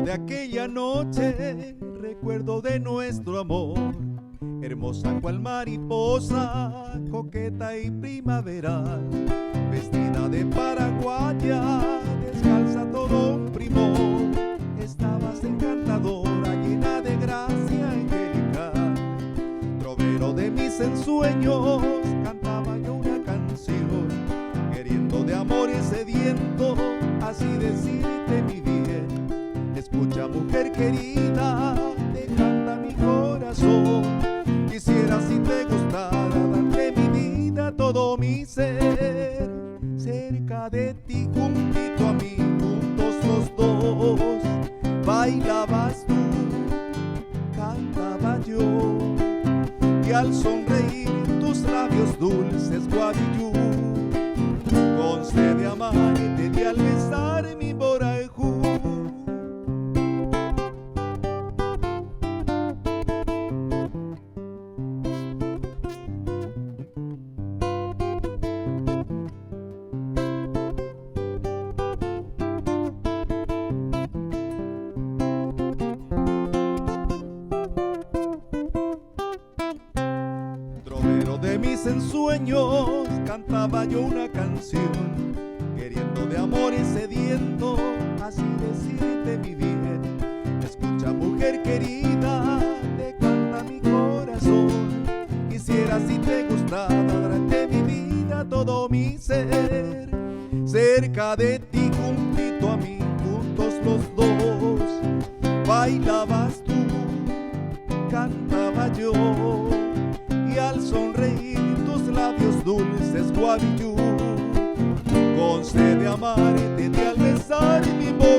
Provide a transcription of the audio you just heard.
de aquella noche, recuerdo de nuestro amor, hermosa cual mariposa, coqueta y primaveral, vestida de paraguaya, descalza todo un primor. Estabas encantadora, llena de gracia angelical, trovero de mis ensueños, cantaba yo una canción, queriendo de amor y sediento, así decirte mi bien. Escucha, mujer querida, te canta mi corazón. Quisiera, si te gustara, darte mi vida, todo mi ser, cerca de ti, juntito a mí, juntos los dos. Bailabas tú, cantaba yo, y al sonreír tus labios dulces, guavillú, con sed de amar y te di al besar mi borajú. De mis ensueños cantaba yo una canción, queriendo de amor y sediento, así decirte mi bien. Escucha, mujer querida, te canta mi corazón. Quisiera, si te gustara, darte mi vida, todo mi ser, cerca de ti, juntito a mí, juntos los dos. Bailabas tú, cantaba yo, y al sonreír tus labios dulces, guavillú, con sed de amar te di al besar mi voz.